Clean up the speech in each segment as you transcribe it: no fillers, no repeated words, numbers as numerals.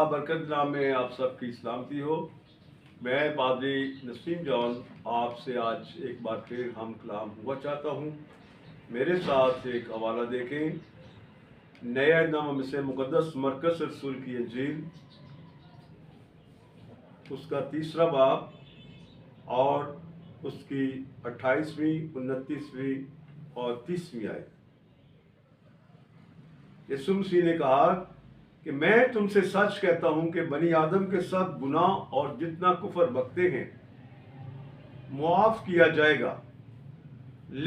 برکت نام میں آپ سب کی سلامتی ہو۔ میں پادری نسیم جان آپ سے آج ایک بار پھر ہم کلام ہوا چاہتا ہوں۔ میرے ساتھ ایک حوالہ دیکھیں، نئے عہد نامہ میں سے مقدس مرکز رسول کی انجیل، اس کا 3 باب اور اس کی 28ویں، 29ویں اور 30ویں آیت۔ یسوع مسیح نے کہا کہ میں تم سے سچ کہتا ہوں کہ بنی آدم کے سب گناہ اور جتنا کفر بکتے ہیں معاف کیا جائے گا،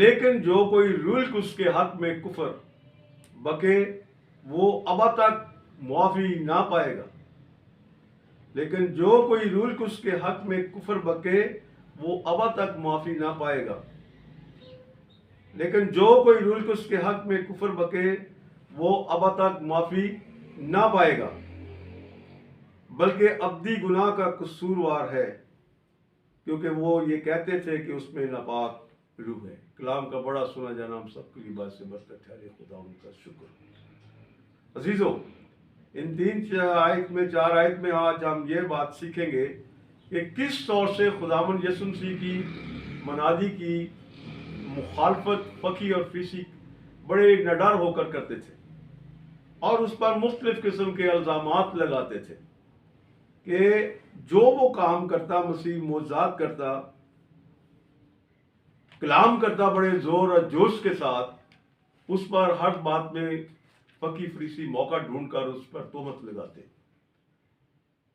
لیکن جو کوئی روح القدس کے حق میں کفر بکے وہ ابد تک معافی نہ پائے گا۔ لیکن جو کوئی روح القدس کے حق میں کفر بکے وہ ابد تک معافی نہ پائے گا۔ لیکن جو کوئی روح القدس کے حق میں کفر بکے وہ ابد تک معافی نہ پائے گا، بلکہ ابدی گناہ کا قصوروار ہے، کیونکہ وہ یہ کہتے تھے کہ اس میں ناپاک روح ہے۔ کلام کا بڑا سنا جانا ہم سب کے لیے باعث برکت ٹھہرے۔ خدا ان کا شکر۔ عزیزو، ان 4 آیت میں آج ہم یہ بات سیکھیں گے کہ کس طور سے خداوند یسوع مسیح کی منادی کی مخالفت فقی اور فریسی بڑے نڈر ہو کر کرتے تھے، اور اس پر مختلف قسم کے الزامات لگاتے تھے کہ جو وہ کام کرتا، مسیح معجزات کرتا، کلام کرتا بڑے زور اور جوش کے ساتھ، اس پر ہر بات میں فقی فریسی موقع ڈھونڈ کر اس پر تہمت لگاتے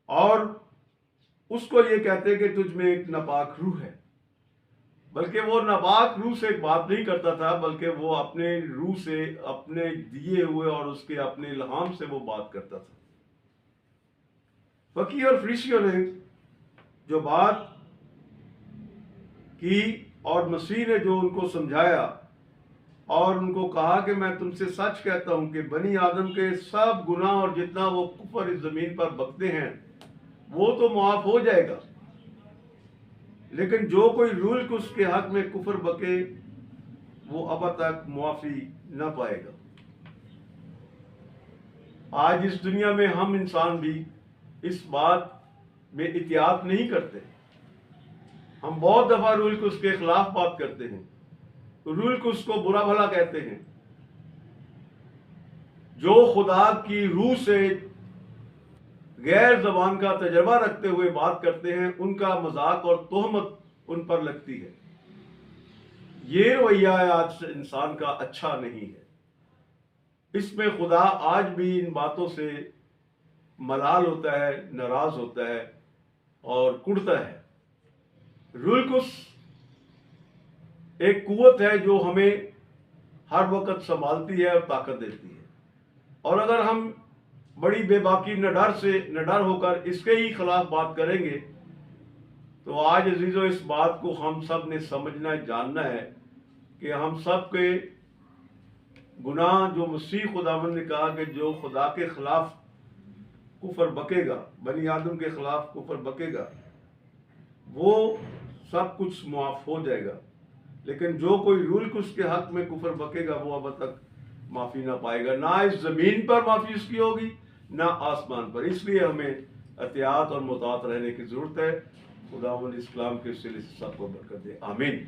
اور اس کو یہ کہتے کہ تجھ میں ایک ناپاک روح ہے۔ بلکہ وہ ناپاک روح سے بات نہیں کرتا تھا، بلکہ وہ اپنے روح سے، اپنے دیے ہوئے اور اس کے اپنے الہام سے وہ بات کرتا تھا۔ فقی اور فریسیوں نے جو بات کی اور مسیح نے جو ان کو سمجھایا اور ان کو کہا کہ میں تم سے سچ کہتا ہوں کہ بنی آدم کے سب گناہ اور جتنا وہ کفر اس زمین پر بکتے ہیں وہ تو معاف ہو جائے گا، لیکن جو کوئی روح القدس کے حق میں کفر بکے وہ ابد تک معافی نہ پائے گا۔ آج اس دنیا میں ہم انسان بھی اس بات میں احتیاط نہیں کرتے۔ ہم بہت دفعہ روح القدس کے خلاف بات کرتے ہیں، روح القدس کو برا بھلا کہتے ہیں۔ جو خدا کی روح سے غیر زبان کا تجربہ رکھتے ہوئے بات کرتے ہیں، ان کا مذاق اور تہمت ان پر لگتی ہے۔ یہ رویہ آج انسان کا اچھا نہیں ہے۔ اس میں خدا آج بھی ان باتوں سے ملال ہوتا ہے، ناراض ہوتا ہے اور کڑتا ہے۔ روح القدس ایک قوت ہے جو ہمیں ہر وقت سنبھالتی ہے اور طاقت دیتی ہے، اور اگر ہم بڑی بے باکی نڈر ہو کر اس کے ہی خلاف بات کریں گے تو آج عزیزو اس بات کو ہم سب نے سمجھنا جاننا ہے کہ ہم سب کے گناہ جو مسیح خداوند نے کہا کہ جو خدا کے خلاف کفر بکے گا، بنی آدم کے خلاف کفر بکے گا، وہ سب کچھ معاف ہو جائے گا، لیکن جو کوئی روح القدس کے حق میں کفر بکے گا وہ ابد تک معافی نہ پائے گا۔ نہ اس زمین پر معافی اس کی ہوگی، نہ آسمان پر۔ اس لیے ہمیں احتیاط اور محتاط رہنے کی ضرورت ہے۔ خداوند اس کلام کے سلسلے سے سب کو برکت دے، آمین۔